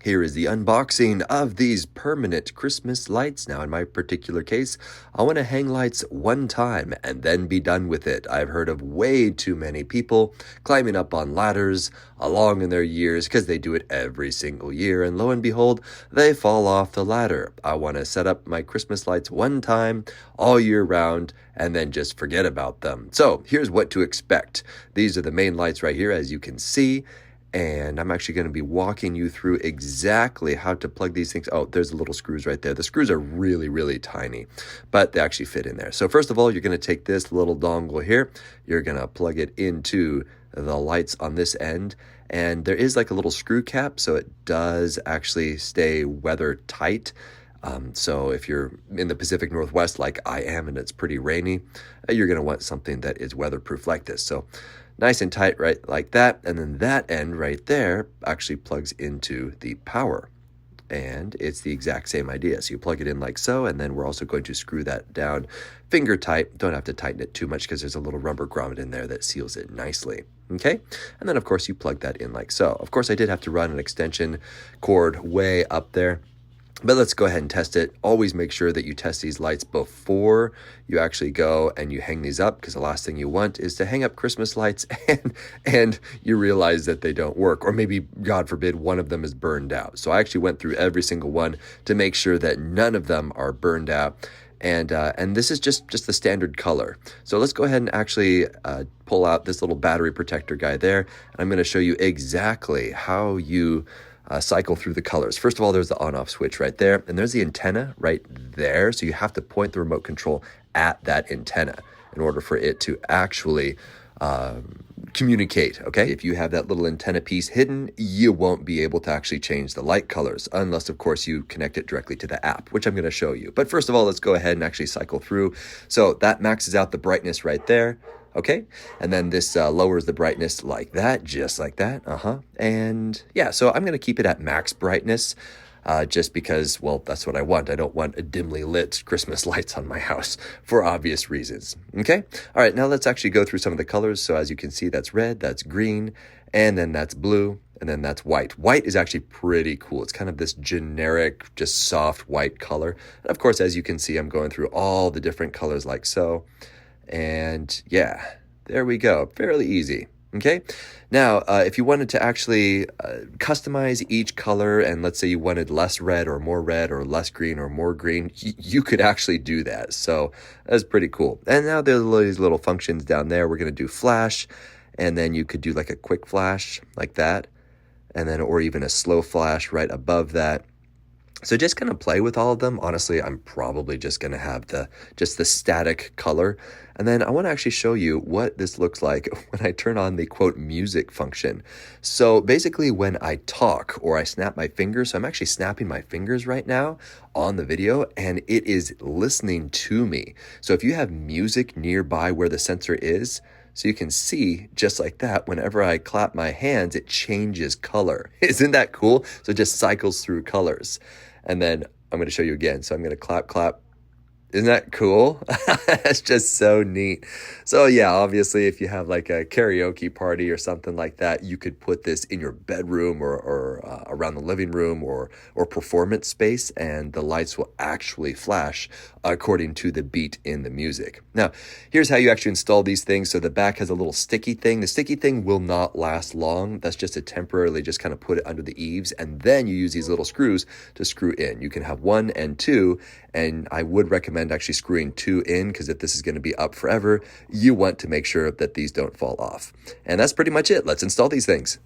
Here is the unboxing of these permanent Christmas lights. Now, in my particular case, I want to hang lights one time and then be done with it. I've heard of way too many people climbing up on ladders along in their years because they do it every single year. And lo and behold, they fall off the ladder. I want to set up my Christmas lights one time all year round and then just forget about them. So here's what to expect. These are the main lights right here, as you can see. And I'm actually going to be walking you through exactly how to plug these things. Oh, there's the little screws right there. The screws are really, really tiny, but they actually fit in there. So first of all, you're going to take this little dongle here. You're going to plug it into the lights on this end. And there is like a little screw cap, so it does actually stay weather tight. So if you're in the Pacific Northwest like I am and it's pretty rainy, you're going to want something that is weatherproof like this. So nice and tight right like that. And then that end right there actually plugs into the power. And it's the exact same idea. So you plug it in like so, and then we're also going to screw that down finger tight. Don't have to tighten it too much because there's a little rubber grommet in there that seals it nicely. Okay, and then of course you plug that in like so. Of course I did have to run an extension cord way up there. But let's go ahead and test it. Always make sure that you test these lights before you actually go and you hang these up, because the last thing you want is to hang up Christmas lights and you realize that they don't work, or maybe, God forbid, one of them is burned out. So I actually went through every single one to make sure that none of them are burned out. And this is just the standard color. So let's go ahead and actually pull out this little battery protector guy there. And I'm going to show you exactly how you cycle through the colors. First of all, there's the on-off switch right there, and there's the antenna right there. So you have to point the remote control at that antenna in order for it to actually communicate, okay? If you have that little antenna piece hidden, you won't be able to actually change the light colors, unless, of course, you connect it directly to the app, which I'm going to show you. But first of all, let's go ahead and actually cycle through. So that maxes out the brightness right there. Okay, and then this lowers the brightness like that, just like that, and yeah, so I'm going to keep it at max brightness, just because, well, that's what I want. I don't want a dimly lit Christmas lights on my house for obvious reasons, okay? All right, now let's actually go through some of the colors. So as you can see, that's red, that's green, and then that's blue, and then that's white. White is actually pretty cool. It's kind of this generic, just soft white color. And of course, as you can see, I'm going through all the different colors like so. And yeah, there we go. Fairly easy. Okay. Now, if you wanted to actually customize each color, and let's say you wanted less red or less green or more green, you could actually do that. So that's pretty cool. And now there's these little functions down there. We're going to do flash, and then you could do like a quick flash like that, and then, or even a slow flash right above that. So just kind of play with all of them. Honestly, I'm probably just going to have just the static color. And then I want to actually show you what this looks like when I turn on the quote music function. So basically when I talk or I snap my fingers, so I'm actually snapping my fingers right now on the video, and it is listening to me. So if you have music nearby where the sensor is, so you can see just like that, whenever I clap my hands, it changes color. Isn't that cool? So it just cycles through colors. And then I'm going to show you again. So I'm going to clap, clap. Isn't that cool? That's just so neat. So yeah, obviously if you have like a karaoke party or something like that, you could put this in your bedroom or around the living room or performance space, and the lights will actually flash according to the beat in the music. Now, here's how you actually install these things. So the back has a little sticky thing. The sticky thing will not last long. That's just to temporarily just kind of put it under the eaves, and then you use these little screws to screw in. You can have 1 and 2, and I would recommend actually screwing 2 in, because if this is going to be up forever, you want to make sure that these don't fall off. And that's pretty much it. Let's install these things.